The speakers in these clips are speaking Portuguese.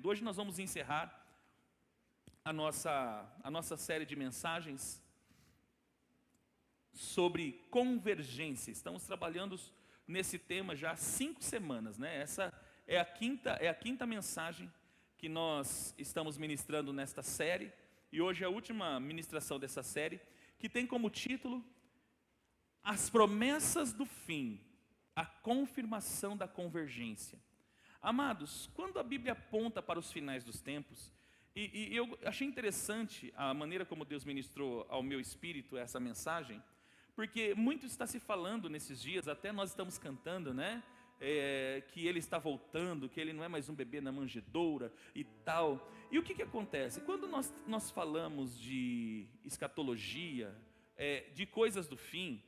Hoje nós vamos encerrar a nossa série de mensagens sobre convergência. Estamos trabalhando nesse tema já há 5 semanas, né? Essa é a quinta mensagem que nós estamos ministrando nesta série, e hoje é a última ministração dessa série, que tem como título As promessas do fim, a confirmação da convergência. Amados, quando a Bíblia aponta para os finais dos tempos, e eu achei interessante a maneira como Deus ministrou ao meu espírito essa mensagem, porque muito está se falando nesses dias, até nós estamos cantando, né? Que ele está voltando, que ele não é mais um bebê na manjedoura e tal. E o que acontece? Quando nós falamos de escatologia, de coisas do fim,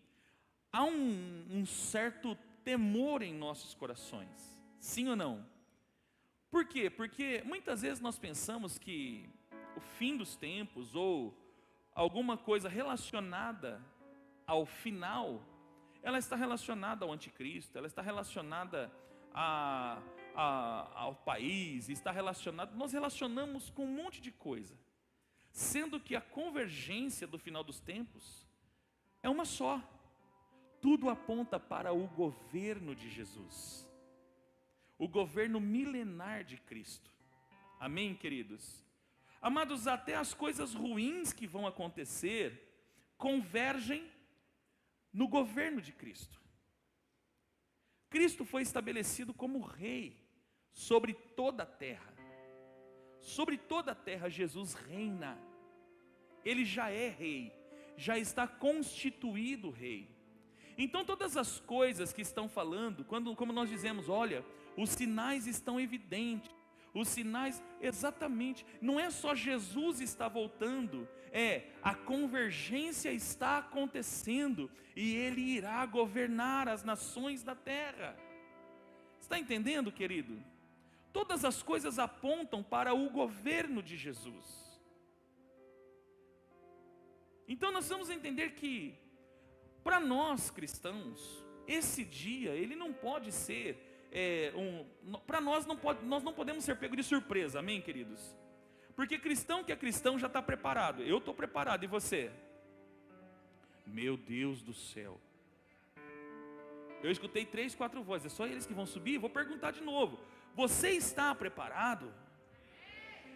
há um certo temor em nossos corações, sim ou não? Por quê? Porque muitas vezes nós pensamos que o fim dos tempos, ou alguma coisa relacionada ao final, ela está relacionada ao anticristo, ela está relacionada ao país, está relacionada, nós relacionamos com um monte de coisa, sendo que a convergência do final dos tempos é uma só. Tudo aponta para o governo de Jesus, o governo milenar de Cristo. Amém, queridos? Amados, até as coisas ruins que vão acontecer convergem no governo de Cristo. Cristo foi estabelecido como rei sobre toda a terra. Sobre toda a terra Jesus reina. Ele já é rei, já está constituído rei. Então todas as coisas que estão falando, como nós dizemos, olha, os sinais estão evidentes, os sinais, exatamente, não é só Jesus está voltando, a convergência está acontecendo, e Ele irá governar as nações da terra. Está entendendo, querido? Todas as coisas apontam para o governo de Jesus. Então nós vamos entender que, para nós cristãos, esse dia, ele não pode ser, para nós nós não podemos ser pegos de surpresa, amém, queridos? Porque cristão que é cristão já está preparado, eu estou preparado, e você? Meu Deus do céu, eu escutei 3, 4 vozes, é só eles que vão subir? Vou perguntar de novo, você está preparado?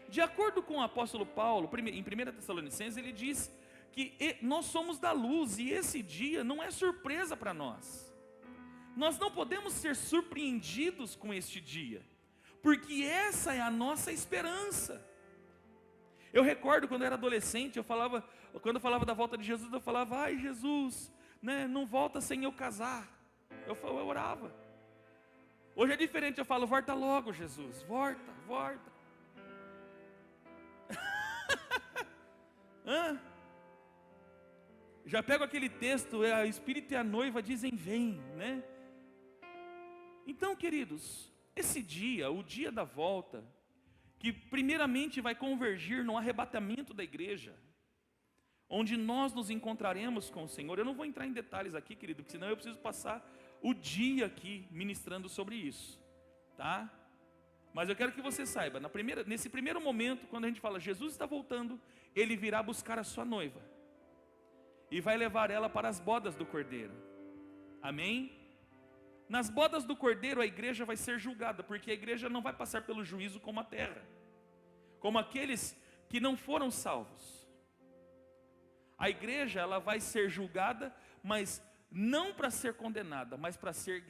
De acordo com o apóstolo Paulo, em 1 Tessalonicenses, ele diz que nós somos da luz, e esse dia não é surpresa para nós. Nós não podemos ser surpreendidos com este dia, porque essa é a nossa esperança. Eu recordo quando eu era adolescente, quando eu falava da volta de Jesus, eu falava, ai Jesus, né, não volta sem eu casar. Eu orava. Hoje é diferente, eu falo, volta logo Jesus, volta. Já pego aquele texto, o Espírito e a noiva dizem vem, né? Então, queridos, esse dia, o dia da volta, que primeiramente vai convergir no arrebatamento da igreja, onde nós nos encontraremos com o Senhor. Eu não vou entrar em detalhes aqui, querido, porque senão eu preciso passar o dia aqui ministrando sobre isso, tá? Mas eu quero que você saiba, nesse primeiro momento, quando a gente fala Jesus está voltando, Ele virá buscar a sua noiva e vai levar ela para as bodas do Cordeiro. Amém? Nas bodas do Cordeiro a igreja vai ser julgada, porque a igreja não vai passar pelo juízo como a terra, como aqueles que não foram salvos. A igreja, ela vai ser julgada, mas não para ser condenada, mas para ser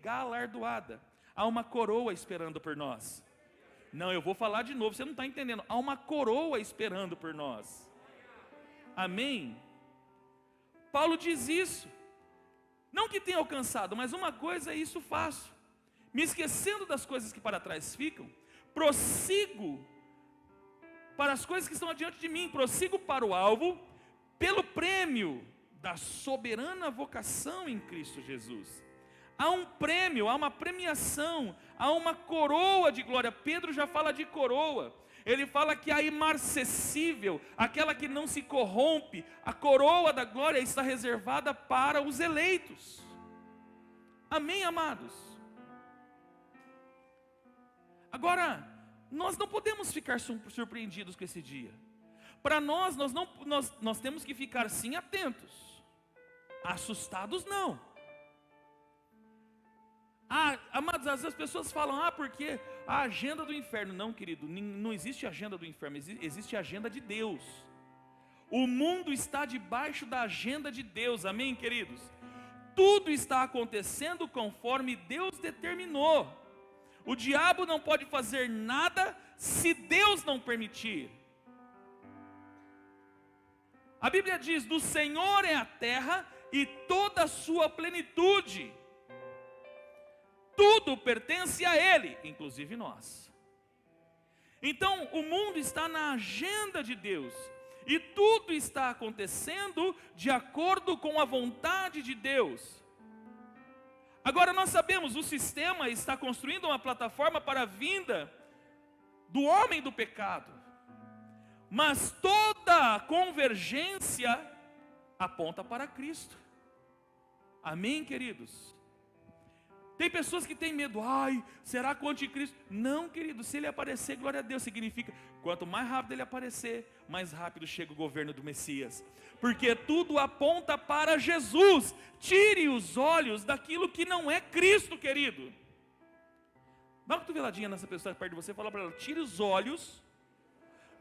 galardoada. Há uma coroa esperando por nós. Não, eu vou falar de novo, você não está entendendo. Há uma coroa esperando por nós. Amém? Paulo diz isso. Não que tenha alcançado, mas uma coisa isso faço, me esquecendo das coisas que para trás ficam, prossigo para as coisas que estão adiante de mim, prossigo para o alvo, pelo prêmio da soberana vocação em Cristo Jesus. Há um prêmio, há uma premiação, há uma coroa de glória. Pedro já fala de coroa. Ele fala que a imarcessível, aquela que não se corrompe, a coroa da glória está reservada para os eleitos. Amém, amados? Agora, Nós não podemos ficar surpreendidos com esse dia. Para nós temos que ficar sim atentos, assustados não. Amados, às vezes as pessoas falam, porque a agenda do inferno. Não, querido, não existe agenda do inferno, existe a agenda de Deus. O mundo está debaixo da agenda de Deus, amém, queridos? Tudo está acontecendo conforme Deus determinou. O diabo não pode fazer nada se Deus não permitir. A Bíblia diz, do Senhor é a terra e toda a sua plenitude. Tudo pertence a Ele, inclusive nós. Então, o mundo está na agenda de Deus. E tudo está acontecendo de acordo com a vontade de Deus. Agora nós sabemos, o sistema está construindo uma plataforma para a vinda do homem do pecado. Mas toda a convergência aponta para Cristo. Amém, queridos? Tem pessoas que têm medo, será que o anticristo? Não, querido, se ele aparecer, glória a Deus, significa, quanto mais rápido ele aparecer, mais rápido chega o governo do Messias. Porque tudo aponta para Jesus. Tire os olhos daquilo que não é Cristo, querido. Dá uma cotoveladinha nessa pessoa perto de você e fala para ela, tire os olhos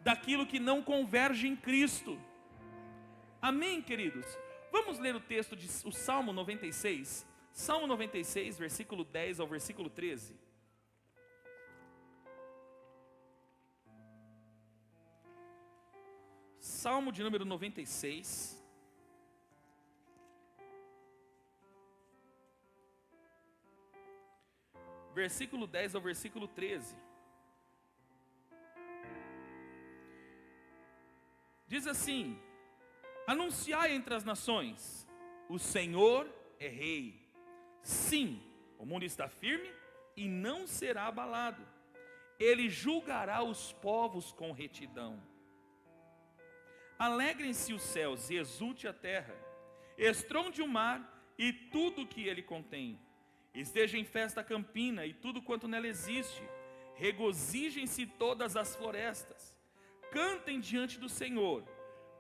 daquilo que não converge em Cristo. Amém, queridos? Vamos ler o texto de o Salmo 96. Salmo 96, versículo 10 ao versículo 13. Salmo de número 96. Versículo 10 ao versículo 13. Diz assim: anunciai entre as nações, o Senhor é rei. Sim, o mundo está firme e não será abalado. Ele julgará os povos com retidão. Alegrem-se os céus e exulte a terra. Estronde o mar e tudo o que ele contém. Esteja em festa a campina e tudo quanto nela existe. Regozijem-se todas as florestas. Cantem diante do Senhor,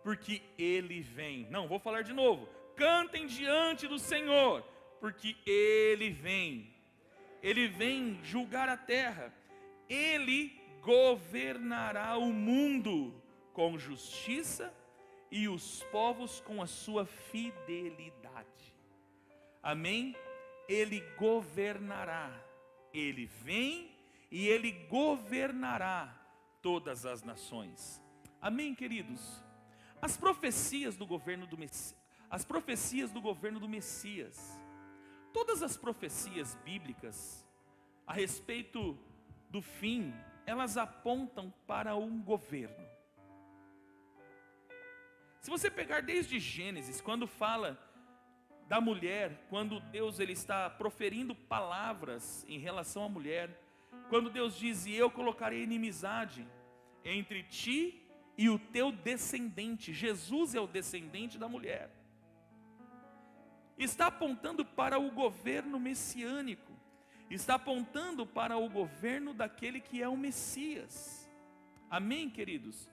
porque Ele vem. Não, vou falar de novo. Cantem diante do Senhor, porque Ele vem. Ele vem julgar a terra. Ele governará o mundo com justiça e os povos com a sua fidelidade. Amém? Ele governará. Ele vem e Ele governará todas as nações. Amém, queridos? As profecias do governo do Messias, todas as profecias bíblicas a respeito do fim, elas apontam para um governo. Se você pegar desde Gênesis, quando fala da mulher, quando Deus ele está proferindo palavras em relação à mulher, quando Deus diz, e eu colocarei inimizade entre ti e o teu descendente. Jesus é o descendente da mulher. Está apontando para o governo messiânico. Está apontando para o governo daquele que é o Messias. Amém, queridos?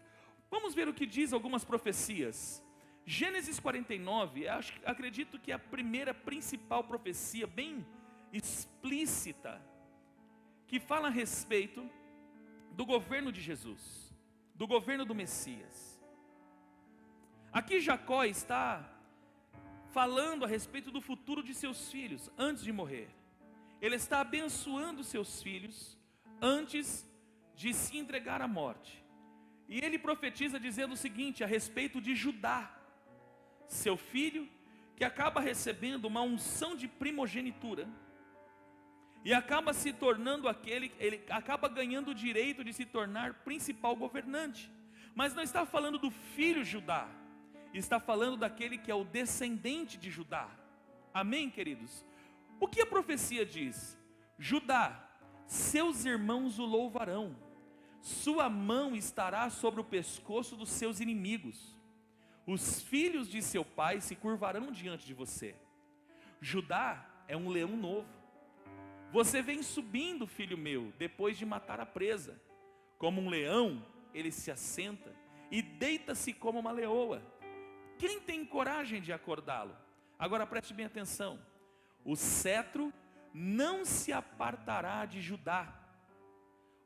Vamos ver o que diz algumas profecias. Gênesis 49, acredito que é a primeira principal profecia, bem explícita, que fala a respeito do governo de Jesus, do governo do Messias. Aqui Jacó está falando a respeito do futuro de seus filhos, antes de morrer. Ele está abençoando seus filhos, antes de se entregar à morte. E ele profetiza dizendo o seguinte, a respeito de Judá, seu filho, que acaba recebendo uma unção de primogenitura, e acaba se tornando ele acaba ganhando o direito de se tornar principal governante. Mas não está falando do filho Judá, está falando daquele que é o descendente de Judá. Amém, queridos? O que a profecia diz? Judá, seus irmãos o louvarão, sua mão estará sobre o pescoço dos seus inimigos, os filhos de seu pai se curvarão diante de você. Judá é um leão novo. Você vem subindo, filho meu, depois de matar a presa. Como um leão, ele se assenta e deita-se como uma leoa. Quem tem coragem de acordá-lo? Agora preste bem atenção. O cetro não se apartará de Judá.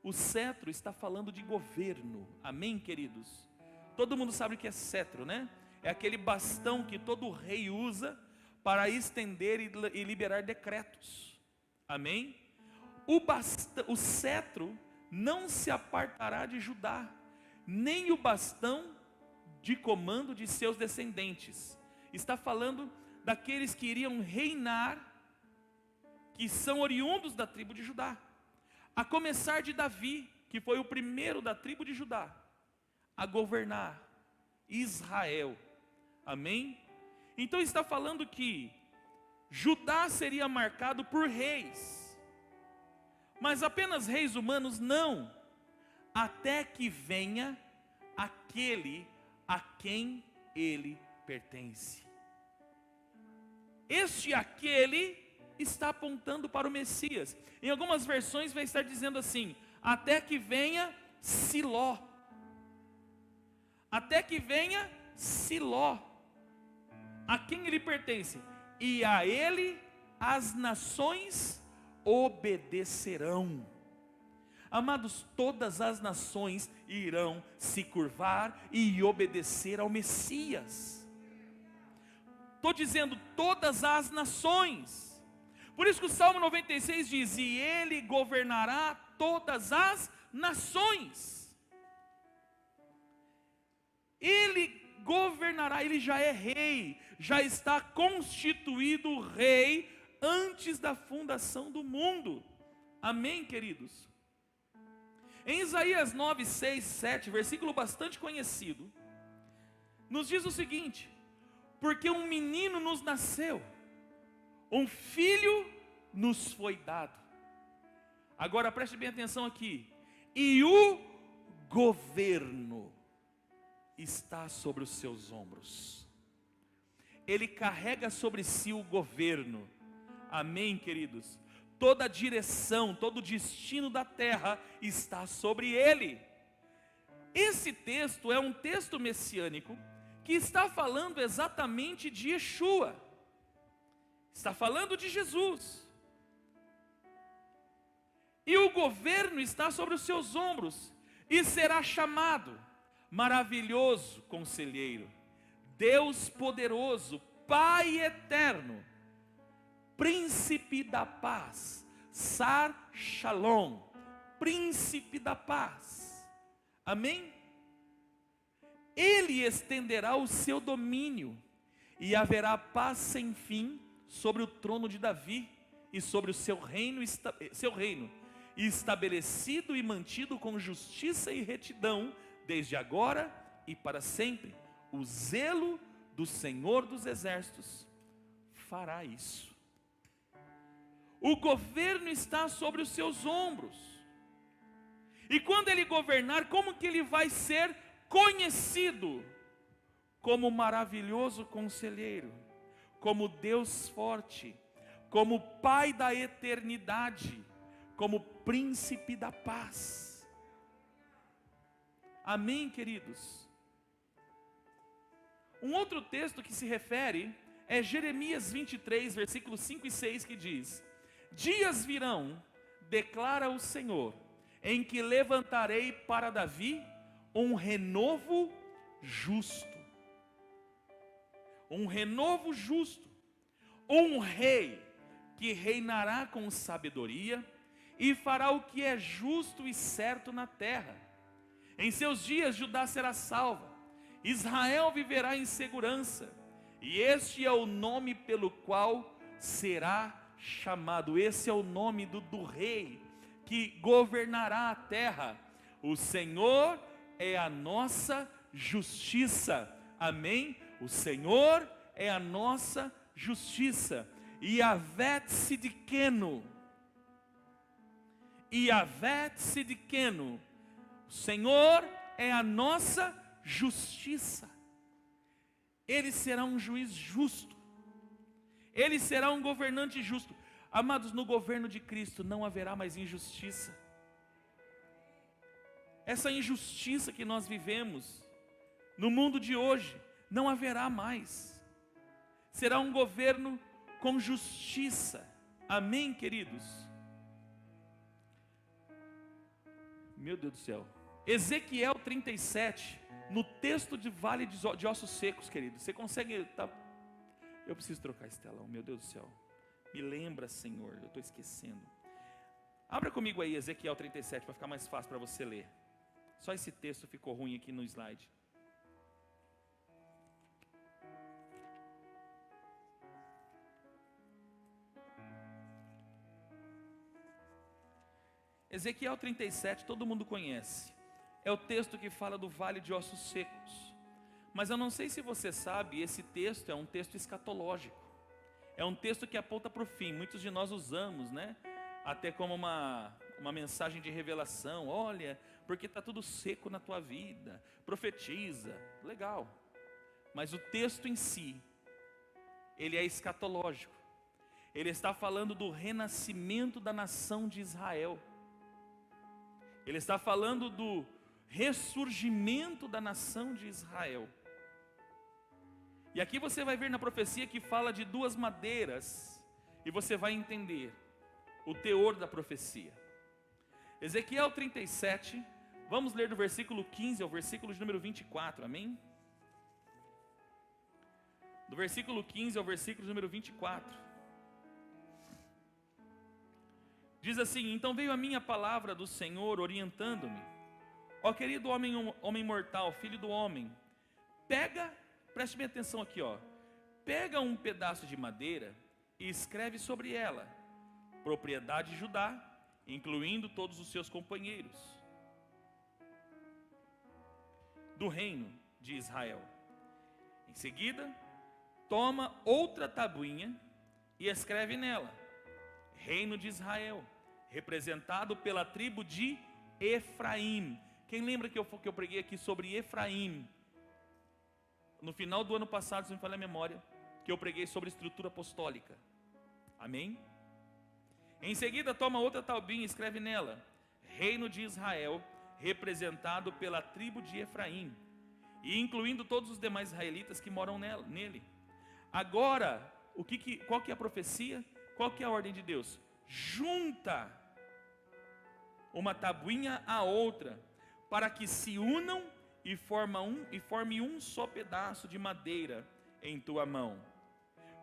O cetro está falando de governo. Amém, queridos? Todo mundo sabe o que é cetro, né? É aquele bastão que todo rei usa para estender e liberar decretos. Amém? O cetro não se apartará de Judá, nem o bastão de comando de seus descendentes. Está falando daqueles que iriam reinar, que são oriundos da tribo de Judá. A começar de Davi, que foi o primeiro da tribo de Judá a governar Israel. Amém? Então está falando que Judá seria marcado por reis, mas apenas reis humanos não, até que venha aquele a quem ele pertence. Aquele está apontando para o Messias. Em algumas versões vai estar dizendo assim: até que venha Siló. Até que venha Siló. A quem ele pertence? E a ele as nações obedecerão. Amados, todas as nações irão se curvar e obedecer ao Messias. Estou dizendo todas as nações. Por isso que o Salmo 96 diz: e ele governará todas as nações. Ele governará, ele já é rei, já está constituído rei antes da fundação do mundo. Amém, queridos? Em Isaías 9, 6, 7, versículo bastante conhecido, nos diz o seguinte: porque um menino nos nasceu, um filho nos foi dado. Agora preste bem atenção aqui. E o governo está sobre os seus ombros. Ele carrega sobre si o governo. Amém, queridos? Toda a direção, todo o destino da terra está sobre ele. Esse texto é um texto messiânico que está falando exatamente de Yeshua. Está falando de Jesus. E o governo está sobre os seus ombros, e será chamado Maravilhoso Conselheiro, Deus Poderoso, Pai Eterno, Príncipe da Paz, Sar Shalom, Príncipe da Paz. Amém? Ele estenderá o seu domínio, e haverá paz sem fim sobre o trono de Davi e sobre o seu reino, estabelecido e mantido com justiça e retidão, desde agora e para sempre. O zelo do Senhor dos Exércitos fará isso. O governo está sobre os seus ombros. E quando ele governar, como que ele vai ser conhecido? Como maravilhoso conselheiro, como Deus forte, como Pai da eternidade, como Príncipe da paz. Amém, queridos? Um outro texto que se refere é Jeremias 23, versículos 5 e 6, que diz: dias virão, declara o Senhor, em que levantarei para Davi um renovo justo. Um renovo justo. Um rei que reinará com sabedoria e fará o que é justo e certo na terra. Em seus dias Judá será salva, Israel viverá em segurança, e este é o nome pelo qual será chamado. Esse é o nome do rei que governará a terra. O Senhor é a nossa justiça. Amém? O Senhor é a nossa justiça. Yavé Tzidkenu. Yavé Tzidkenu. O Senhor é a nossa justiça. Ele será um juiz justo. Ele será um governante justo. Amados, no governo de Cristo não haverá mais injustiça. essa injustiça que nós vivemos no mundo de hoje, não haverá mais. Será um governo com justiça. Amém, queridos? Meu Deus do céu. Ezequiel 37, no texto de Vale de Ossos Secos, querido. Você consegue... Eu preciso trocar esse telão, meu Deus do céu. Me lembra, Senhor, eu estou esquecendo. Abra comigo aí Ezequiel 37, para ficar mais fácil para você ler. Só esse texto ficou ruim aqui no slide. Ezequiel 37, todo mundo conhece. É o texto que fala do vale de ossos secos. Mas eu não sei se você sabe, esse texto é um texto escatológico. É um texto que aponta para o fim. Muitos de nós usamos, né? Até como uma mensagem de revelação. Olha, porque está tudo seco na tua vida. Profetiza. Legal. Mas o texto em si, ele é escatológico. Ele está falando do renascimento da nação de Israel. Ele está falando do ressurgimento da nação de Israel. E aqui você vai ver na profecia que fala de duas madeiras, e você vai entender o teor da profecia. Ezequiel 37, vamos ler do versículo 15 ao versículo de número 24, amém? Do versículo 15 ao versículo de número 24. Diz assim: então veio a minha palavra do Senhor orientando-me. Ó querido homem mortal, filho do homem, preste bem atenção aqui, ó. Pega um pedaço de madeira e escreve sobre ela: propriedade de Judá, incluindo todos os seus companheiros do reino de Israel. Em seguida, toma outra tabuinha e escreve nela: reino de Israel, representado pela tribo de Efraim. Quem lembra que eu preguei aqui sobre Efraim? No final do ano passado, se não me falha a memória, que eu preguei sobre estrutura apostólica. Amém? Em seguida, toma outra tabuinha e escreve nela: reino de Israel, representado pela tribo de Efraim, e incluindo todos os demais israelitas que moram nele. Agora, qual que é a profecia? Qual que é a ordem de Deus? Junta uma tabuinha à outra, para que se unam e forme um só pedaço de madeira em tua mão.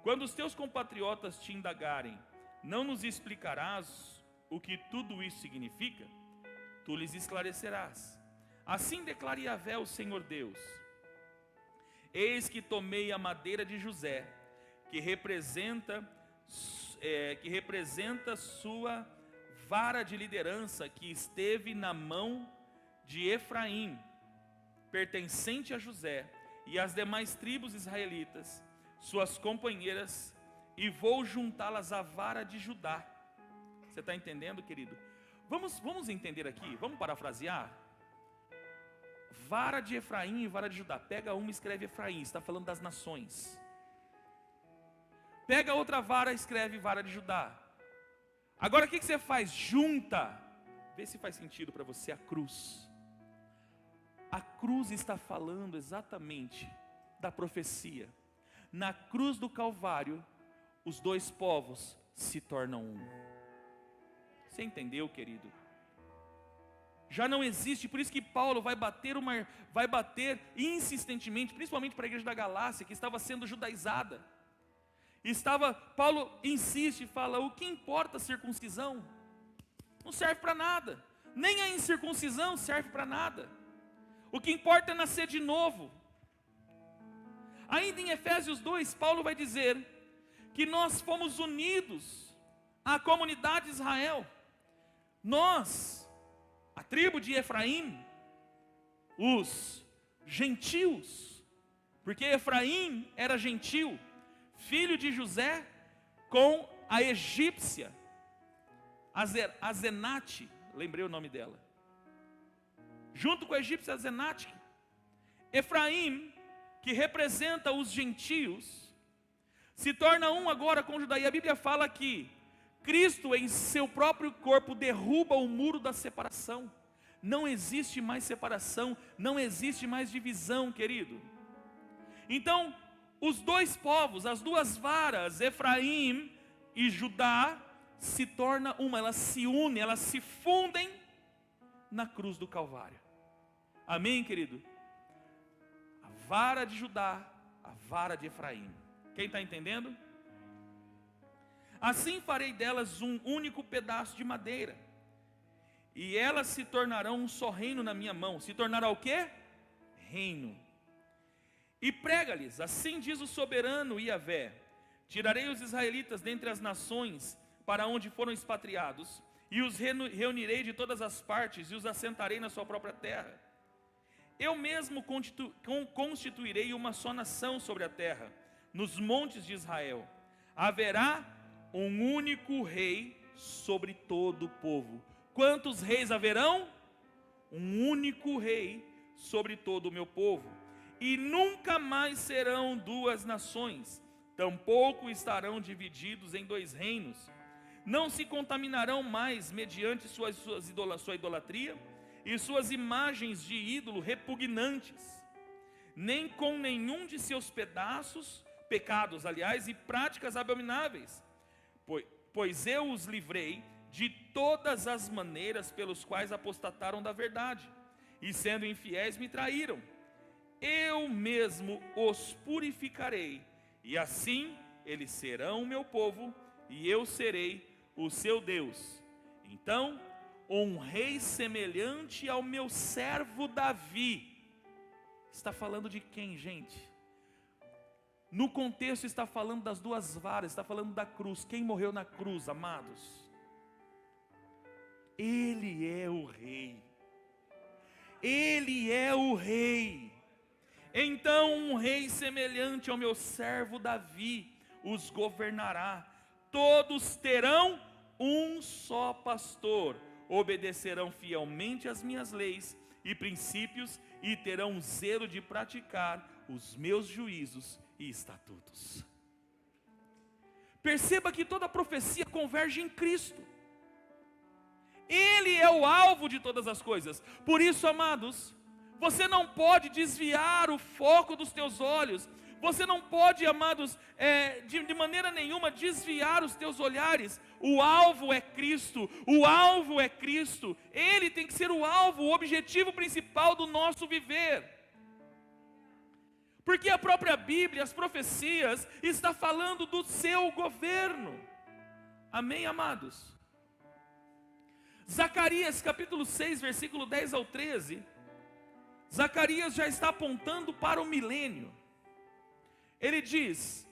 Quando os teus compatriotas te indagarem: não nos explicarás o que tudo isso significa? Tu lhes esclarecerás. Assim declara Yahvé, o Senhor Deus: eis que tomei a madeira de José, que representa sua vara de liderança, que esteve na mão de Efraim, pertencente a José, e as demais tribos israelitas, suas companheiras, e vou juntá-las à vara de Judá. Você está entendendo, querido? Vamos entender aqui, vamos parafrasear. Vara de Efraim e vara de Judá. Pega uma e escreve Efraim, está falando das nações. Pega outra vara e escreve vara de Judá. Agora o que você faz? Junta. Vê se faz sentido para você a cruz. A cruz está falando exatamente da profecia. Na cruz do Calvário, os dois povos se tornam um. Você entendeu, querido? Já não existe, por isso que Paulo vai bater insistentemente, principalmente para a igreja da Galácia, que estava sendo judaizada. Paulo insiste e fala: o que importa a circuncisão? Não serve para nada. Nem a incircuncisão serve para nada. O que importa é nascer de novo. Ainda em Efésios 2, Paulo vai dizer que nós fomos unidos à comunidade de Israel. Nós, a tribo de Efraim, os gentios, porque Efraim era gentil, filho de José, com a egípcia Azenate, lembrei o nome dela, junto com a egípcia Azenate. Efraim, que representa os gentios, se torna um agora com Judá. E a Bíblia fala que Cristo em seu próprio corpo derruba o muro da separação. não existe mais separação, não existe mais divisão, querido. Então, os dois povos, as duas varas, Efraim e Judá, se tornam uma, elas se unem, elas se fundem na cruz do Calvário. Amém, querido? A vara de Judá, a vara de Efraim. Quem está entendendo? Assim farei delas um único pedaço de madeira, e elas se tornarão um só reino na minha mão. Se tornará o quê? Reino. E prega-lhes, assim diz o soberano Yahvé: tirarei os israelitas dentre as nações para onde foram expatriados, e os reunirei de todas as partes, e os assentarei na sua própria terra. Eu mesmo constituirei uma só nação sobre a terra, nos montes de Israel. Haverá um único rei sobre todo o povo. Quantos reis haverão? Um único rei sobre todo o meu povo. E nunca mais serão duas nações, tampouco estarão divididos em dois reinos. Não se contaminarão mais mediante sua idolatria e suas imagens de ídolo repugnantes, nem com nenhum de seus pecados, aliás, e práticas abomináveis, pois eu os livrei de todas as maneiras pelos quais apostataram da verdade, e sendo infiéis me traíram. Eu mesmo os purificarei, e assim eles serão o meu povo, e eu serei o seu Deus. Então, um rei semelhante ao meu servo Davi. Está falando de quem, gente? No contexto está falando das duas varas, está falando da cruz. Quem morreu na cruz, amados? Ele é o rei. Ele é o rei. Então um rei semelhante ao meu servo Davi os governará. Todos terão um só pastor, obedecerão fielmente às minhas leis e princípios, e terão zelo de praticar os meus juízos e estatutos. Perceba que toda profecia converge em Cristo. Ele é o alvo de todas as coisas. Por isso, amados, você não pode desviar o foco dos teus olhos. Você não pode, amados, de maneira nenhuma desviar os teus olhares. O alvo é Cristo, o alvo é Cristo. Ele tem que ser o alvo, o objetivo principal do nosso viver. Porque a própria Bíblia, as profecias, está falando do seu governo. Amém, amados? Zacarias capítulo 6, versículo 10 ao 13. Zacarias já está apontando para o milênio. Ele diz: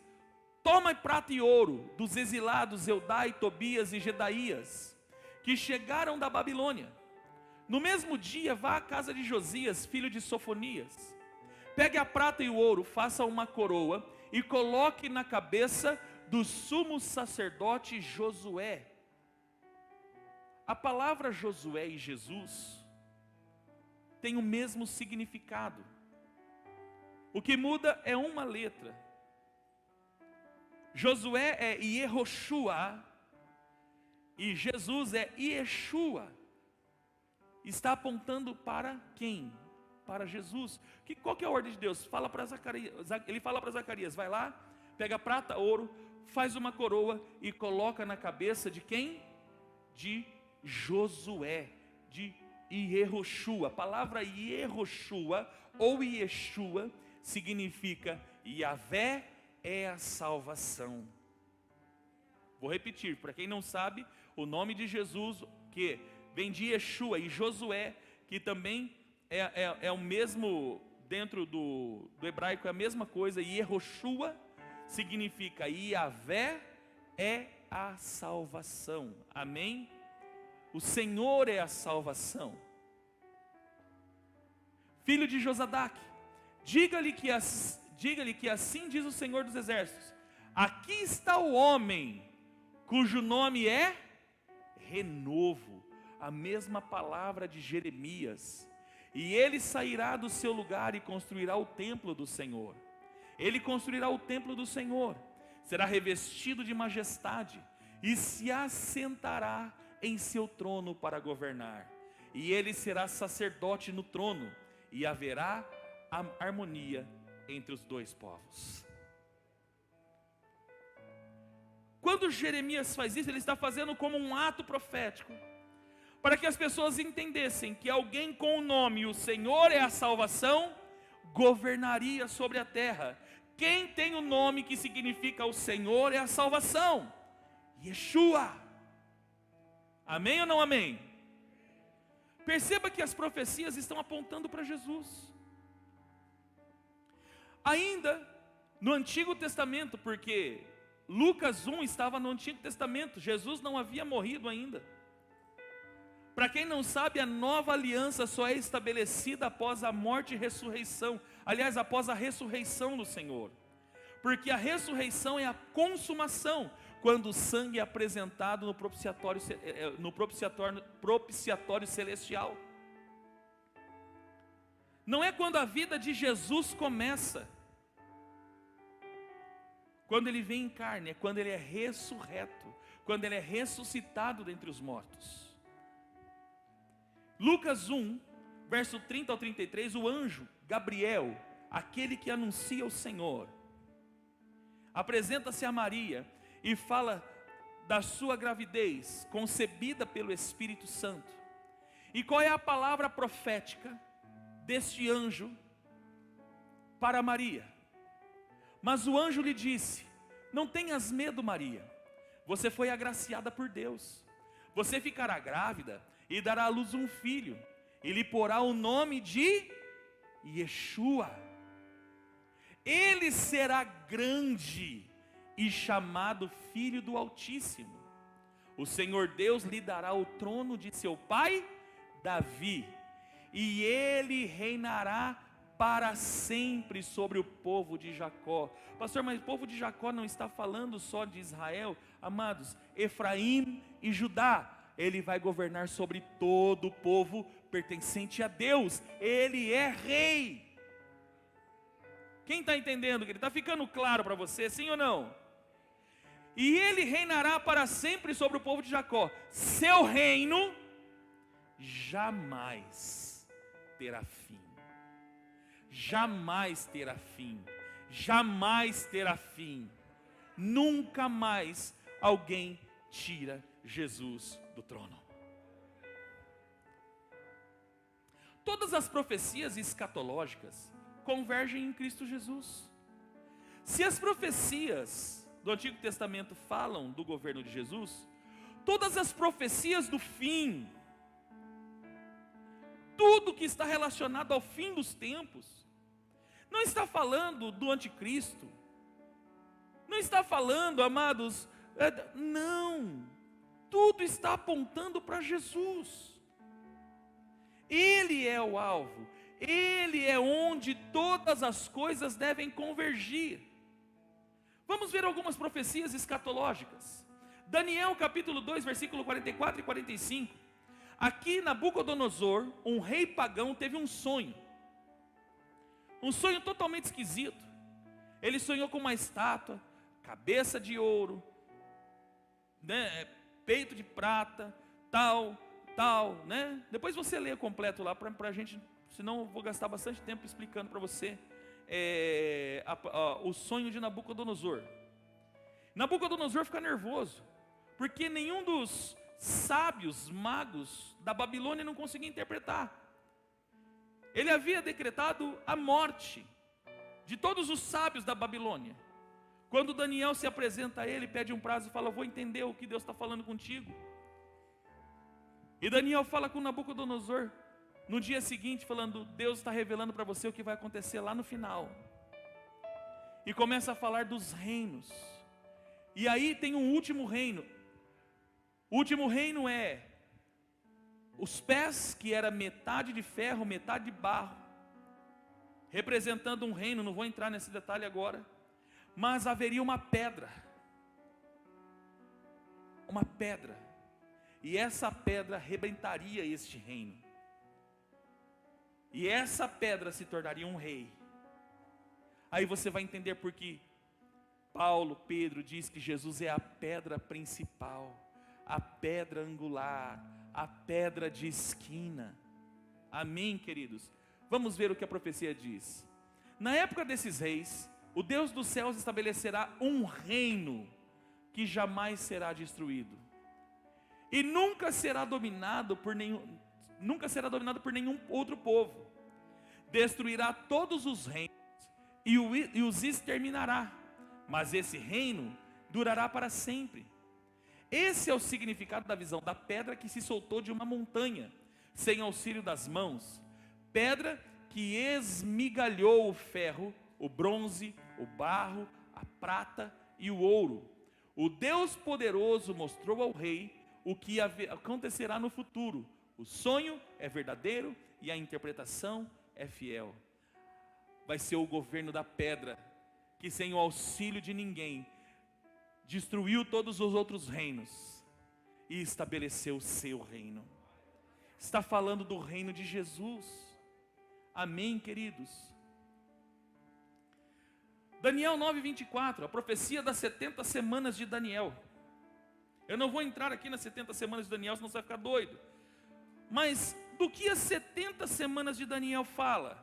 toma prata e ouro dos exilados Eudai, Tobias e Gedaías, que chegaram da Babilônia. No mesmo dia vá à casa de Josias, filho de Sofonias. Pegue a prata e o ouro, faça uma coroa e coloque na cabeça do sumo sacerdote Josué. A palavra Josué e Jesus tem o mesmo significado. O que muda é uma letra. Josué é Yehoshua e Jesus é Yeshua. Está apontando para quem? Para Jesus. Qual que é a ordem de Deus? Fala para Zacarias. Ele fala para Zacarias: vai lá, pega prata, ouro, faz uma coroa e coloca na cabeça de quem? De Josué, de Yehoshua. A palavra Yehoshua ou Yeshua significa Yahvé é a salvação. Vou repetir, para quem não sabe, o nome de Jesus, que vem de Yeshua, e Josué, que também é o mesmo, dentro do hebraico é a mesma coisa. Yehoshua significa Yahvé é a salvação. Amém? O Senhor é a salvação. Filho de Josadaque, diga-lhe que assim diz o Senhor dos Exércitos: aqui está o homem cujo nome é renovo, a mesma palavra de Jeremias. E ele sairá do seu lugar e construirá o templo do Senhor. Ele construirá o templo do Senhor, será revestido de majestade e se assentará em seu trono para governar. e ele será sacerdote no trono, e haverá harmonia entre os dois povos. Quando Jeremias faz isso, ele está fazendo como um ato profético, para que as pessoas entendessem que alguém com o nome "O Senhor é a salvação" governaria sobre a terra. Quem tem o nome que significa "O Senhor é a salvação"? Yeshua. Amém ou não amém? Perceba que as profecias estão apontando para Jesus. Ainda no Antigo Testamento, porque Lucas 1 estava no Antigo Testamento, Jesus não havia morrido ainda. Para quem não sabe, a nova aliança só é estabelecida após a morte e ressurreição. Aliás, após a ressurreição do Senhor. Porque a ressurreição é a consumação, quando o sangue é apresentado no propiciatório celestial. Não é quando a vida de Jesus começa, quando ele vem em carne, é quando ele é ressurreto, quando ele é ressuscitado dentre os mortos. Lucas 1, verso 30 ao 33, o anjo Gabriel, aquele que anuncia o Senhor, apresenta-se a Maria e fala da sua gravidez, concebida pelo Espírito Santo. E qual é a palavra profética deste anjo para Maria? Mas o anjo lhe disse: não tenhas medo, Maria, você foi agraciada por Deus, você ficará grávida e dará à luz um filho, e lhe porá o nome de Yeshua. Ele será grande e chamado Filho do Altíssimo. O Senhor Deus lhe dará o trono de seu pai Davi, e ele reinará para sempre sobre o povo de Jacó. Pastor, mas o povo de Jacó não está falando só de Israel? Amados, Efraim e Judá. Ele vai governar sobre todo o povo pertencente a Deus. Ele é rei. Quem está entendendo? Ele está ficando claro para você, sim ou não? E ele reinará para sempre sobre o povo de Jacó. Seu reino jamais terá fim. Jamais terá fim. Jamais terá fim. Nunca mais alguém tira Jesus do trono. Todas as profecias escatológicas convergem em Cristo Jesus. Se as profecias do Antigo Testamento falam do governo de Jesus, todas as profecias do fim, tudo que está relacionado ao fim dos tempos, não está falando do anticristo, não está falando, amados, não, tudo está apontando para Jesus. Ele é o alvo, Ele é onde todas as coisas devem convergir. Vamos ver algumas profecias escatológicas. Daniel capítulo 2, versículo 44 e 45. Aqui Nabucodonosor, um rei pagão, teve um sonho totalmente esquisito. Ele sonhou com uma estátua, cabeça de ouro, né, peito de prata, tal, né? Depois você lê completo lá para a gente, senão eu vou gastar bastante tempo explicando para você o sonho de Nabucodonosor. Nabucodonosor fica nervoso, porque nenhum dos sábios, magos da Babilônia não conseguia interpretar. Ele havia decretado a morte de todos os sábios da Babilônia. Quando Daniel se apresenta a ele, pede um prazo e fala: vou entender o que Deus está falando contigo. E Daniel fala com Nabucodonosor no dia seguinte, falando: Deus está revelando para você o que vai acontecer lá no final. E começa a falar dos reinos. E aí tem um último reino. O último reino é os pés, que era metade de ferro, metade de barro, representando um reino. Não vou entrar nesse detalhe agora, mas haveria uma pedra, e essa pedra arrebentaria este reino, e essa pedra se tornaria um rei. Aí você vai entender por que Pedro diz que Jesus é a pedra principal, a pedra angular, a pedra de esquina. Amém, queridos? Vamos ver o que a profecia diz. Na época desses reis, o Deus dos céus estabelecerá um reino que jamais será destruído. E nunca será dominado por nenhum outro povo. Destruirá todos os reinos e os exterminará. Mas esse reino durará para sempre. Esse é o significado da visão da pedra que se soltou de uma montanha, sem auxílio das mãos. Pedra que esmigalhou o ferro, o bronze, o barro, a prata e o ouro. O Deus poderoso mostrou ao rei o que acontecerá no futuro. O sonho é verdadeiro e a interpretação é fiel. Vai ser o governo da pedra, que sem o auxílio de ninguém, destruiu todos os outros reinos e estabeleceu o seu reino. Está falando do reino de Jesus. Amém, queridos? Daniel 9:24, a profecia das 70 semanas de Daniel. Eu não vou entrar aqui nas 70 semanas de Daniel, senão você vai ficar doido. Mas do que as 70 semanas de Daniel fala?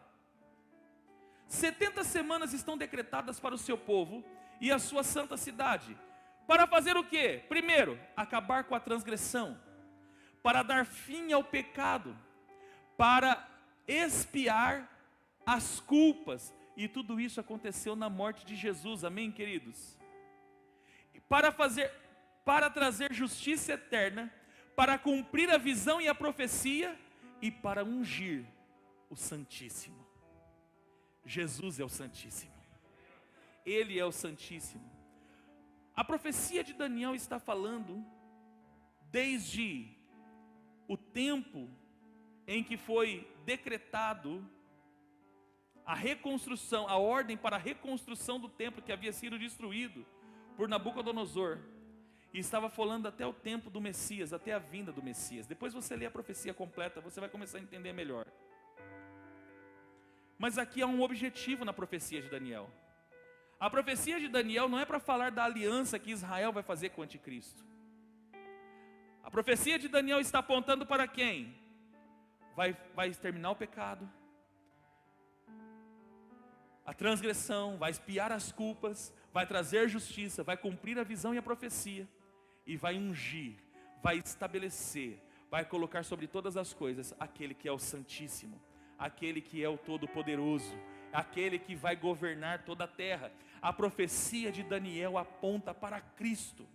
70 semanas estão decretadas para o seu povo e a sua santa cidade. Para fazer o quê? Primeiro, acabar com a transgressão. Para dar fim ao pecado. Para expiar as culpas. E tudo isso aconteceu na morte de Jesus, amém, queridos? Para trazer justiça eterna, para cumprir a visão e a profecia, e para ungir o Santíssimo. Jesus é o Santíssimo. Ele é o Santíssimo. A profecia de Daniel está falando desde o tempo em que foi decretado a reconstrução, a ordem para a reconstrução do templo que havia sido destruído por Nabucodonosor. E estava falando até o tempo do Messias, até a vinda do Messias. Depois você lê a profecia completa, você vai começar a entender melhor. Mas aqui há um objetivo na profecia de Daniel. A profecia de Daniel não é para falar da aliança que Israel vai fazer com o anticristo. A profecia de Daniel está apontando para quem? Vai exterminar o pecado, a transgressão, vai expiar as culpas, vai trazer justiça, vai cumprir a visão e a profecia, e vai ungir, vai estabelecer, vai colocar sobre todas as coisas aquele que é o Santíssimo, aquele que é o Todo-Poderoso, aquele que vai governar toda a terra. A profecia de Daniel aponta para Cristo.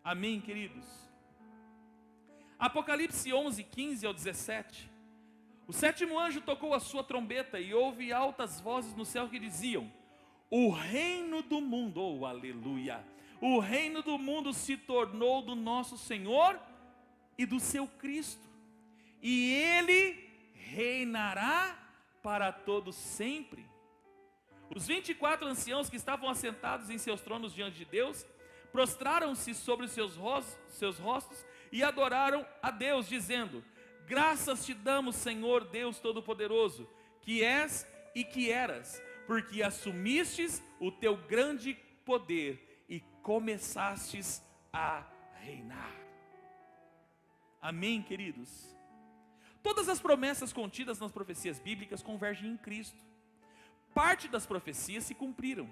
Amém, queridos? Apocalipse 11:15 ao 17. O sétimo anjo tocou a sua trombeta e houve altas vozes no céu que diziam: o reino do mundo, oh aleluia, o reino do mundo se tornou do nosso Senhor e do seu Cristo, e Ele reinará para todos sempre. Os 24 anciãos que estavam assentados em seus tronos diante de Deus, prostraram-se sobre os seus rostos e adoraram a Deus, dizendo: graças te damos, Senhor Deus Todo-Poderoso, que és e que eras, porque assumistes o teu grande poder e começastes a reinar. Amém, queridos? Todas as promessas contidas nas profecias bíblicas convergem em Cristo. Parte das profecias se cumpriram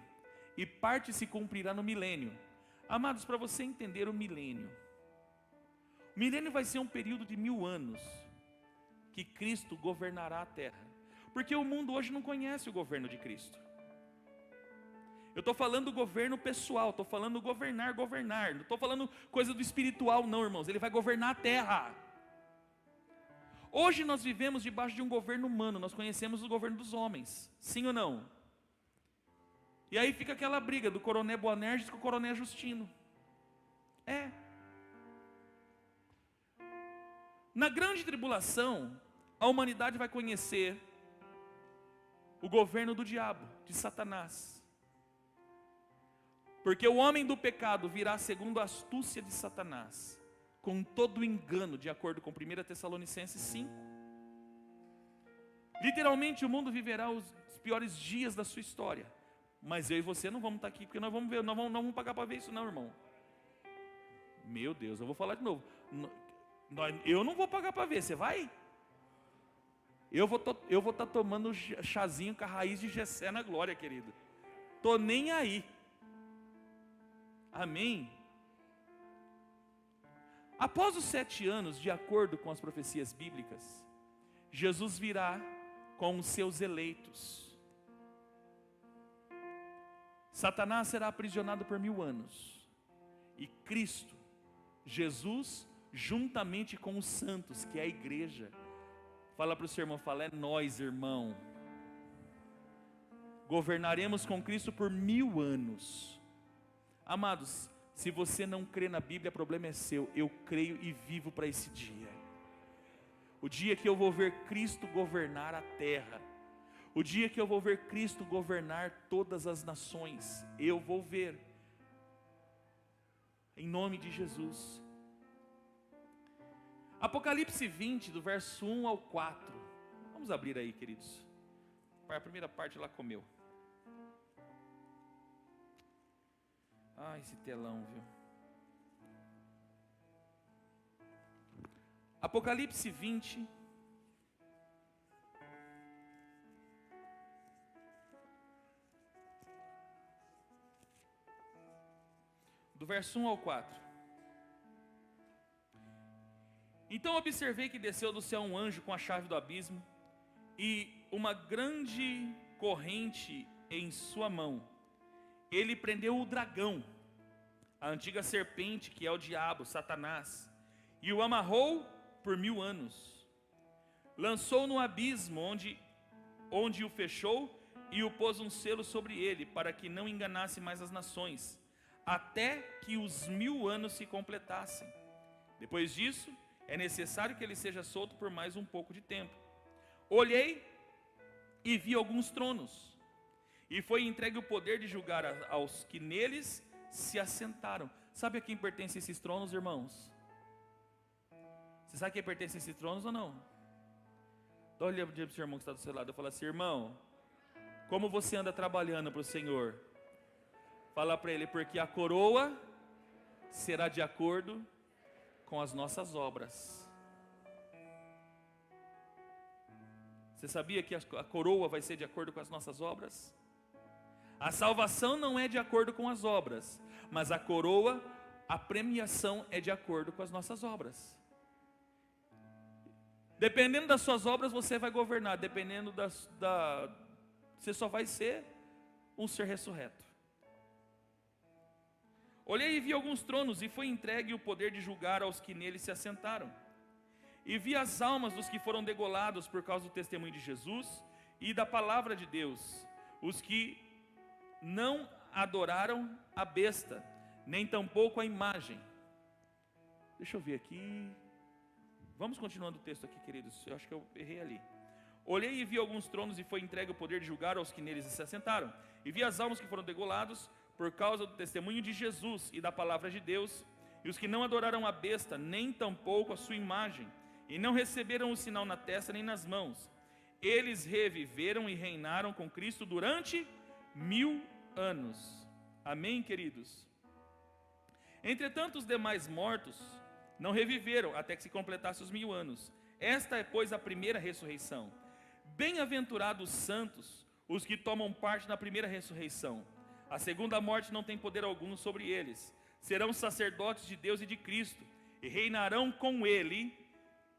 e parte se cumprirá no milênio. Amados, para você entender o milênio vai ser um período de 1000 anos que Cristo governará a terra, porque o mundo hoje não conhece o governo de Cristo. Eu estou falando governo pessoal, estou falando governar, não estou falando coisa do espiritual não, irmãos. Ele vai governar a terra. Hoje nós vivemos debaixo de um governo humano, nós conhecemos o governo dos homens, sim ou não? E aí fica aquela briga do coronel Boanerges com o coronel Justino. Na grande tribulação, a humanidade vai conhecer o governo do diabo, de Satanás. Porque o homem do pecado virá segundo a astúcia de Satanás, com todo o engano, de acordo com 1 Tessalonicenses 5. Literalmente o mundo viverá os piores dias da sua história. Mas eu e você não vamos estar aqui, porque nós vamos ver, não vamos pagar para ver isso não, irmão. Meu Deus, eu vou falar de novo. Eu não vou pagar para ver, você vai? Eu vou estar tomando chazinho com a raiz de Jessé na glória, querido. Tô nem aí. Amém? Após os 7 anos, de acordo com as profecias bíblicas, Jesus virá com os seus eleitos. Satanás será aprisionado por 1000 anos. E Cristo, Jesus, juntamente com os santos, que é a igreja. Fala para o seu irmão, fala, é nós, irmão. Governaremos com Cristo por 1000 anos. Amados, se você não crê na Bíblia, o problema é seu. Eu creio e vivo para esse dia. O dia que eu vou ver Cristo governar a terra. O dia que eu vou ver Cristo governar todas as nações. Eu vou ver. Em nome de Jesus. Apocalipse 20, do verso 1 ao 4. Vamos abrir aí, queridos. A primeira parte lá comeu. Ah, esse telão, viu? Apocalipse 20. Do verso 1 ao 4. Então observei que desceu do céu um anjo com a chave do abismo e uma grande corrente em sua mão. Ele prendeu o dragão, a antiga serpente, que é o diabo, Satanás, e o amarrou por 1000 anos. Lançou no abismo, onde o fechou, e o pôs um selo sobre ele, para que não enganasse mais as nações, até que os 1000 anos se completassem. Depois disso, é necessário que ele seja solto por mais um pouco de tempo. Olhei e vi alguns tronos, e foi entregue o poder de julgar aos que neles se assentaram. Sabe a quem pertencem esses tronos, irmãos? Você sabe a quem pertencem esses tronos ou não? Então olha para o seu irmão que está do seu lado, eu falo assim, irmão, como você anda trabalhando para o Senhor? Fala para ele, porque a coroa será de acordo com as nossas obras. Você sabia que a coroa vai ser de acordo com as nossas obras? A salvação não é de acordo com as obras, mas a coroa, a premiação é de acordo com as nossas obras. Dependendo das suas obras você vai governar, dependendo você só vai ser um ser ressurreto. Olhei e vi alguns tronos, e foi entregue o poder de julgar aos que neles se assentaram. E vi as almas dos que foram degolados por causa do testemunho de Jesus e da palavra de Deus, os que não adoraram a besta, nem tampouco a imagem. Deixa eu ver aqui. Vamos continuando o texto aqui, queridos. Eu acho que eu errei ali. Olhei e vi alguns tronos, e foi entregue o poder de julgar aos que neles se assentaram. E vi as almas que foram degolados por causa do testemunho de Jesus e da palavra de Deus, e os que não adoraram a besta, nem tampouco a sua imagem, e não receberam o sinal na testa nem nas mãos. Eles reviveram e reinaram com Cristo durante 1000 anos. Amém, queridos? Entretanto, os demais mortos não reviveram até que se completasse os 1000 anos. Esta é, pois, a primeira ressurreição. Bem-aventurados os santos, os que tomam parte na primeira ressurreição. A segunda morte não tem poder algum sobre eles. Serão sacerdotes de Deus e de Cristo, e reinarão com Ele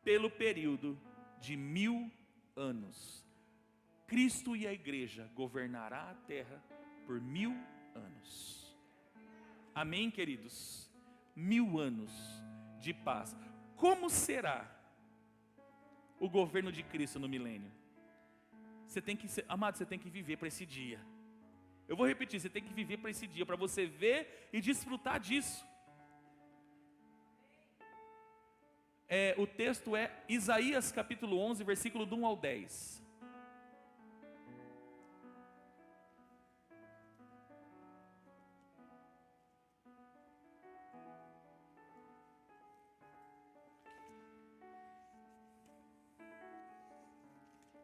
pelo período de 1000 anos. Cristo e a igreja governará a terra por 1000 anos. Amém, queridos? 1000 anos de paz. Como será o governo de Cristo no milênio? Amado, você tem que viver para esse dia. Eu vou repetir, você tem que viver para esse dia, para você ver e desfrutar disso. O texto é Isaías capítulo 11, versículo do 1 ao 10.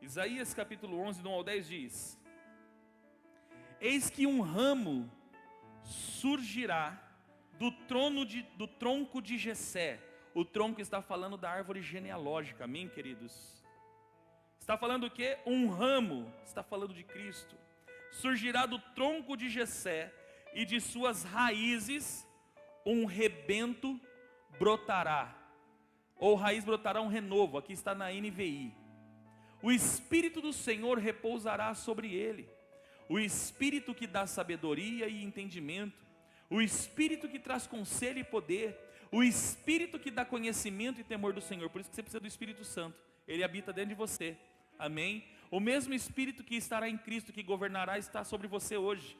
Isaías capítulo 11, do 1 ao 10 diz: Eis que um ramo surgirá do tronco de Jessé, O tronco está falando da árvore genealógica, amém, queridos? Está falando o quê? Um ramo, está falando de Cristo. Surgirá do tronco de Jessé, e de suas raízes um rebento brotará. Ou raiz brotará um renovo, aqui está na NVI. O Espírito do Senhor repousará sobre ele. O Espírito que dá sabedoria e entendimento. O Espírito que traz conselho e poder. O Espírito que dá conhecimento e temor do Senhor. Por isso que você precisa do Espírito Santo. Ele habita dentro de você. Amém? O mesmo Espírito que estará em Cristo, que governará, está sobre você hoje.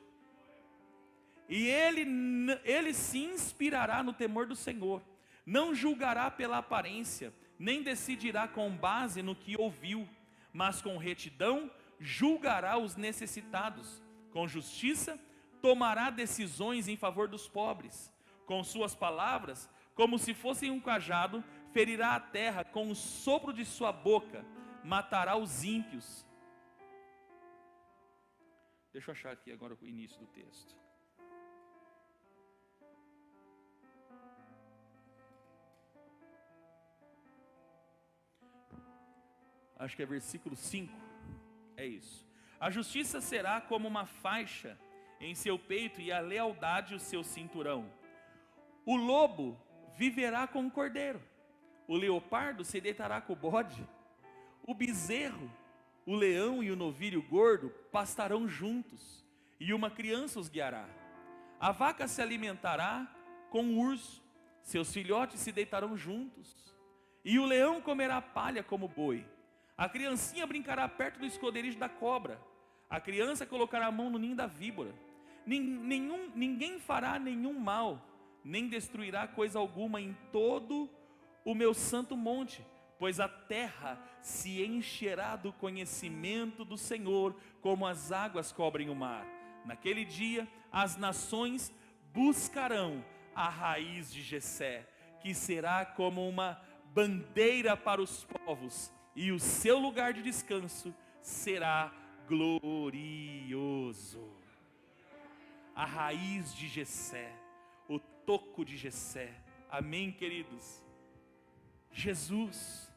E ele se inspirará no temor do Senhor. Não julgará pela aparência, nem decidirá com base no que ouviu, mas com retidão julgará os necessitados. Com justiça tomará decisões em favor dos pobres. Com suas palavras, como se fossem um cajado, ferirá a terra com o sopro de sua boca, matará os ímpios. Deixa eu achar aqui agora o início do texto. Acho que é versículo 5, é isso. A justiça será como uma faixa em seu peito e a lealdade o seu cinturão. O lobo viverá com o cordeiro, o leopardo se deitará com o bode, o bezerro, o leão e o novilho gordo pastarão juntos, e uma criança os guiará. A vaca se alimentará com o urso, seus filhotes se deitarão juntos, e o leão comerá palha como boi. A criancinha brincará perto do esconderijo da cobra. A criança colocará a mão no ninho da víbora. Ninguém fará nenhum mal, nem destruirá coisa alguma em todo o meu santo monte, pois a terra se encherá do conhecimento do Senhor, como as águas cobrem o mar. Naquele dia, as nações buscarão a raiz de Jessé, que será como uma bandeira para os povos, e o seu lugar de descanso será glorioso. A raiz de Jessé, o toco de Jessé, amém, queridos? Jesus,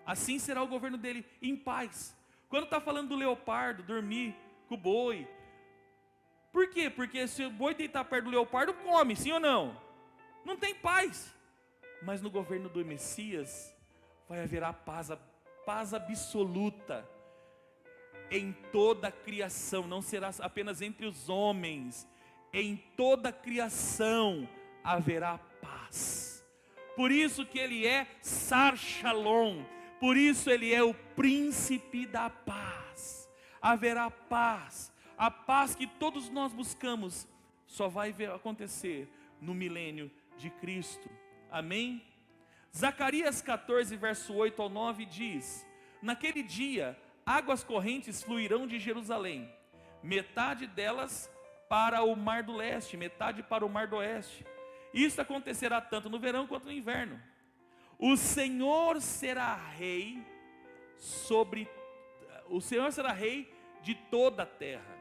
assim será o governo dele, em paz. Quando está falando do leopardo, dormir com o boi, por quê? Porque se o boi deitar perto do leopardo, come, sim ou não? Não tem paz. Mas no governo do Messias, vai haver a paz absoluta em toda a criação. Não será apenas entre os homens, em toda a criação haverá paz. Por isso que ele é Sar Shalom, por isso ele é o príncipe da paz. Haverá paz, a paz que todos nós buscamos, só vai acontecer no milênio de Cristo, amém? Zacarias 14, verso 8 ao 9 diz: naquele dia, águas correntes fluirão de Jerusalém, metade delas para o mar do leste, metade para o mar do oeste. Isso acontecerá tanto no verão quanto no inverno. O Senhor será rei de toda a terra.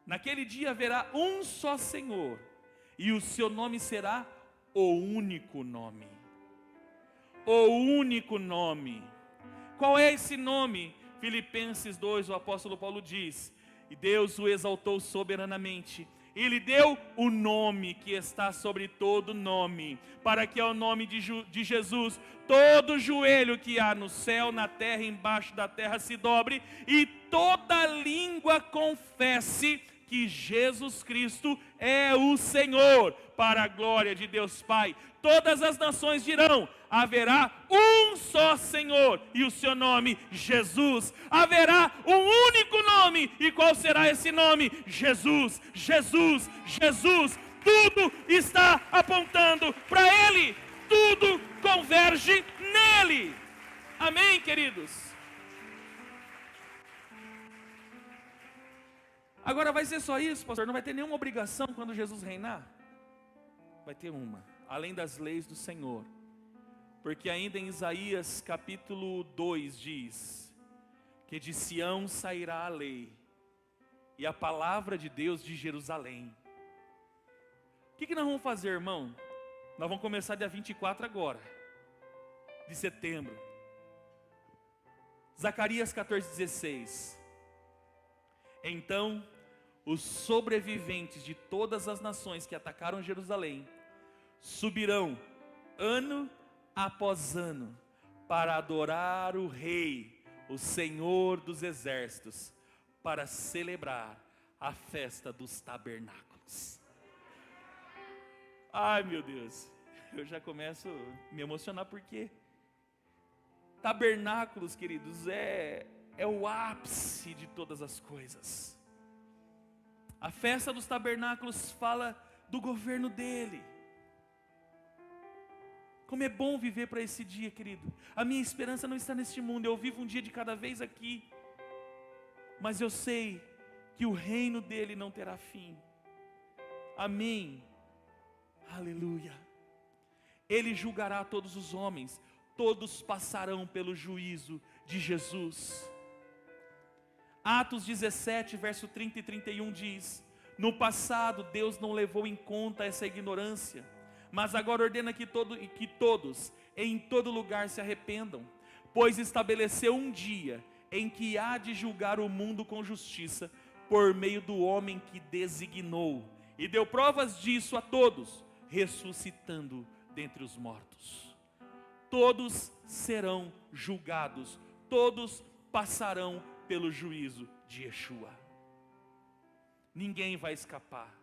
Naquele dia haverá um só Senhor, e o seu nome será o único nome. O único nome. Qual é esse nome? Filipenses 2, o apóstolo Paulo diz: e Deus o exaltou soberanamente, e lhe deu o nome que está sobre todo nome, para que ao nome de Jesus, todo joelho que há no céu, na terra e embaixo da terra se dobre, e toda língua confesse que Jesus Cristo é o Senhor, para a glória de Deus Pai. Todas as nações dirão: haverá um só Senhor, e o seu nome, Jesus. Haverá um único nome, e qual será esse nome? Jesus, Jesus, Jesus. Tudo está apontando para Ele, tudo converge nele. Amém, queridos? Agora vai ser só isso, pastor? Não vai ter nenhuma obrigação quando Jesus reinar? Vai ter uma, além das leis do Senhor. Porque ainda em Isaías capítulo 2 diz que de Sião sairá a lei e a palavra de Deus de Jerusalém. O que nós vamos fazer, irmão? Nós vamos começar dia 24 agora. de setembro. Zacarias 14:16. Então, os sobreviventes de todas as nações que atacaram Jerusalém subirão ano após ano para adorar o Rei, o Senhor dos Exércitos, para celebrar a festa dos tabernáculos. Ai, meu Deus, eu já começo a me emocionar, porque tabernáculos, queridos, é o ápice de todas as coisas. A festa dos tabernáculos fala do governo dele. Como é bom viver para esse dia, querido. A minha esperança não está neste mundo, eu vivo um dia de cada vez aqui, mas eu sei que o reino dele não terá fim. Amém. Aleluia. Ele julgará todos os homens, todos passarão pelo juízo de Jesus. Atos 17, verso 30 e 31 diz: no passado Deus não levou em conta essa ignorância, mas agora ordena que todos, em todo lugar, se arrependam, pois estabeleceu um dia em que há de julgar o mundo com justiça, por meio do homem que designou, e deu provas disso a todos, ressuscitando dentre os mortos. Todos serão julgados, todos passarão pelo juízo de Yeshua. Ninguém vai escapar,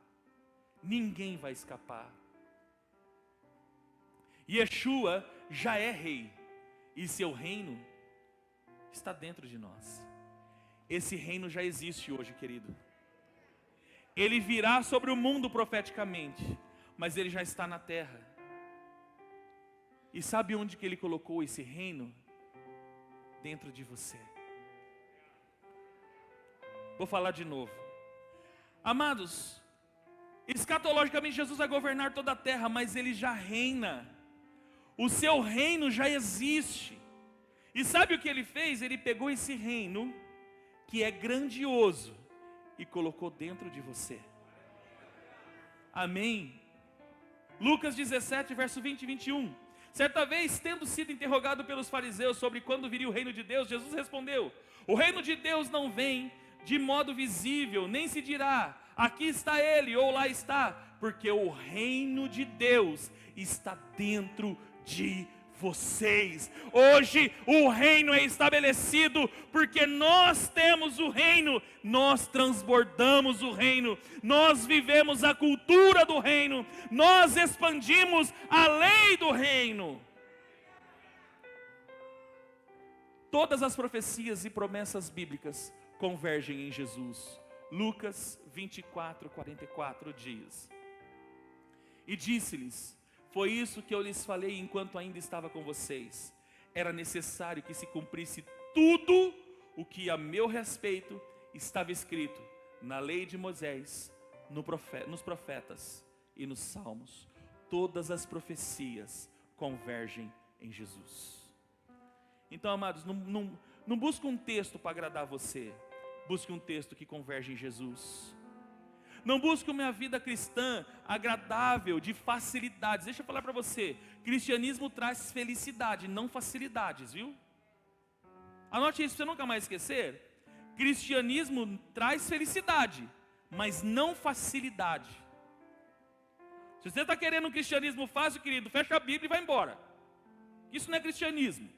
ninguém vai escapar. Yeshua já é rei, e seu reino está dentro de nós. Esse reino já existe hoje, querido. Ele virá sobre o mundo profeticamente, mas ele já está na terra. E sabe onde que ele colocou esse reino? Dentro de você. Vou falar de novo. Amados, escatologicamente Jesus vai governar toda a terra, mas ele já reina. O seu reino já existe. E sabe o que ele fez? Ele pegou esse reino, que é grandioso, e colocou dentro de você. Amém. Lucas 17, verso 20 e 21. Certa vez, tendo sido interrogado pelos fariseus sobre quando viria o reino de Deus, Jesus respondeu: o reino de Deus não vem de modo visível, nem se dirá, aqui está ele, ou lá está, porque o reino de Deus está dentro de vocês. Hoje o reino é estabelecido, porque nós temos o reino, nós transbordamos o reino, nós vivemos a cultura do reino, nós expandimos a lei do reino. Todas as profecias e promessas bíblicas convergem em Jesus. Lucas 24, 44 diz: e disse-lhes: foi isso que eu lhes falei enquanto ainda estava com vocês. Era necessário que se cumprisse tudo o que a meu respeito estava escrito na lei de Moisés, nos profetas e nos salmos. Todas as profecias convergem em Jesus. Então, amados, não busque um texto para agradar você. Busque um texto que converge em Jesus. Não busque uma vida cristã agradável, de facilidades. Deixa eu falar para você, cristianismo traz felicidade, não facilidades, viu? Anote isso para você nunca mais esquecer. Cristianismo traz felicidade, mas não facilidade. Se você está querendo um cristianismo fácil, querido, fecha a Bíblia e vai embora. Isso não é cristianismo.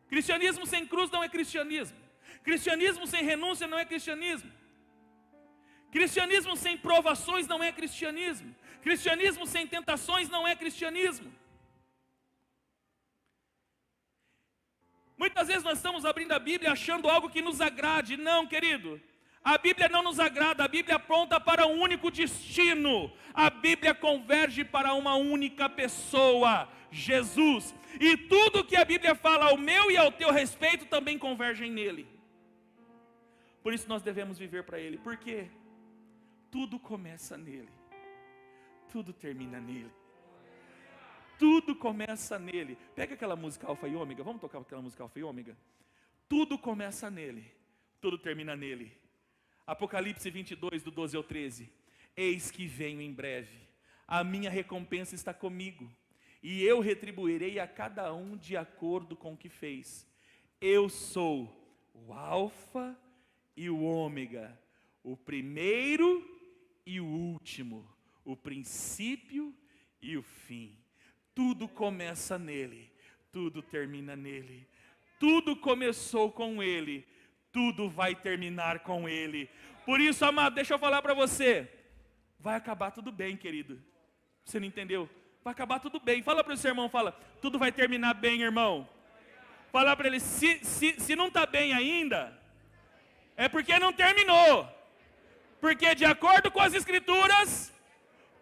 Cristianismo sem cruz não é cristianismo. Cristianismo sem renúncia não é cristianismo. Cristianismo sem provações não é cristianismo. Cristianismo sem tentações não é cristianismo. Muitas vezes nós estamos abrindo a Bíblia achando algo que nos agrade. Não, querido. A Bíblia não nos agrada, a Bíblia aponta para um único destino. A Bíblia converge para uma única pessoa, Jesus. E tudo que a Bíblia fala ao meu e ao teu respeito também convergem nele. Por isso nós devemos viver para ele. Por quê? Tudo começa nele. Tudo termina nele. Tudo começa nele. Pega aquela música Alfa e Ômega. Vamos tocar aquela música Alfa e Ômega? Tudo começa nele. Tudo termina nele. Apocalipse 22, do 12 ao 13. Eis que venho em breve. A minha recompensa está comigo. e eu retribuirei a cada um de acordo com o que fez. Eu sou o Alfa e o Ômega, o primeiro e o último, o princípio e o fim. Tudo começa nele, tudo termina nele. Tudo começou com ele, tudo vai terminar com ele. Por isso, amado, deixa eu falar para você, vai acabar tudo bem, querido. Você não entendeu? Vai acabar tudo bem. Fala para o seu irmão, fala, tudo vai terminar bem, irmão. Fala para ele, se não está bem ainda, é porque não terminou. Porque de acordo com as Escrituras,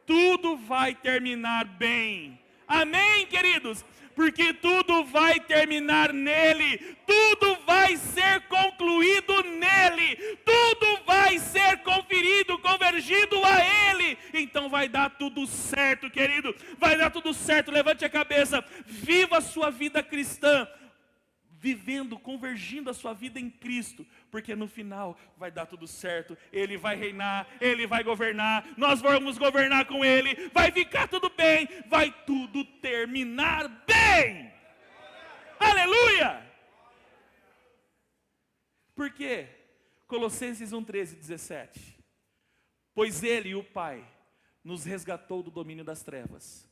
tudo vai terminar bem. Amém, queridos? Porque tudo vai terminar nele, tudo vai ser concluído nele, tudo vai ser conferido, convergido a ele. Então vai dar tudo certo, querido, vai dar tudo certo. Levante a cabeça, viva a sua vida cristã, vivendo, convergindo a sua vida em Cristo, porque no final vai dar tudo certo. Ele vai reinar, Ele vai governar, nós vamos governar com Ele, vai ficar tudo bem, vai tudo terminar bem. Aleluia! Por quê? Colossenses 1:13-17. Pois Ele, o Pai, nos resgatou do domínio das trevas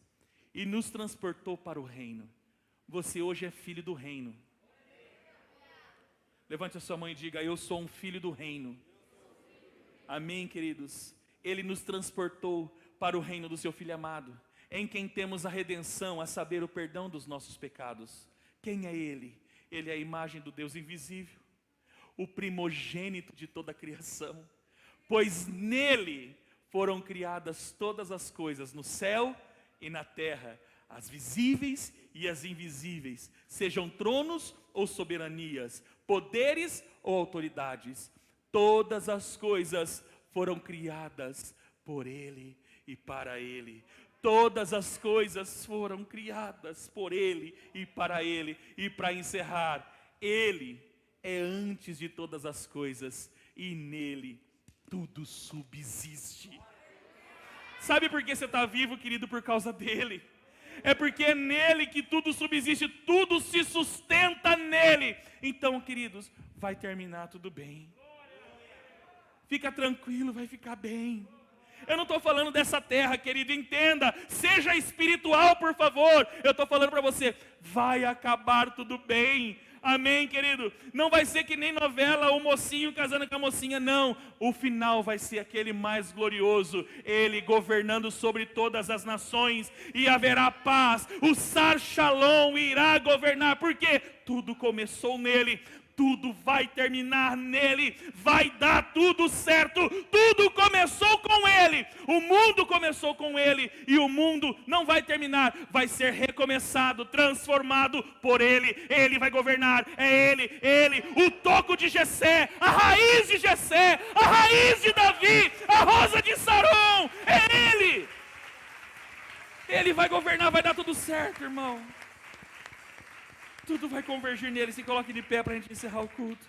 e nos transportou para o reino. Você hoje é filho do reino. Levante a sua mão e diga, eu sou um filho do reino. Amém, queridos? Ele nos transportou para o reino do seu Filho amado, em quem temos a redenção, a saber, o perdão dos nossos pecados. Quem é Ele? Ele é a imagem do Deus invisível, o primogênito de toda a criação. Pois nele foram criadas todas as coisas, no céu e na terra, as visíveis e as invisíveis, sejam tronos ou soberanias, poderes ou autoridades. Todas as coisas foram criadas por Ele e para Ele. Todas as coisas foram criadas por Ele e para Ele. E para encerrar, Ele é antes de todas as coisas e nele tudo subsiste. Sabe por que você está vivo, querido? Por causa dele. É porque é nele que tudo subsiste, tudo se sustenta nele. Então, queridos, vai terminar tudo bem. Fica tranquilo, vai ficar bem. Eu não estou falando dessa terra, querido, entenda. Seja espiritual, por favor. Eu estou falando para você, vai acabar tudo bem. Amém, querido? Não vai ser que nem novela, o mocinho casando com a mocinha, não. O final vai ser aquele mais glorioso. Ele governando sobre todas as nações. E haverá paz. O Sar Shalom irá governar. Porque tudo começou nele. Tudo vai terminar nele, vai dar tudo certo, tudo começou com ele, o mundo começou com ele, e o mundo não vai terminar, vai ser recomeçado, transformado por ele, ele vai governar, é ele, o toco de Jessé, a raiz de Jessé, a raiz de Davi, a rosa de Saron, é ele vai governar, vai dar tudo certo, irmão. Tudo vai convergir nele. Se coloque de pé para a gente encerrar o culto.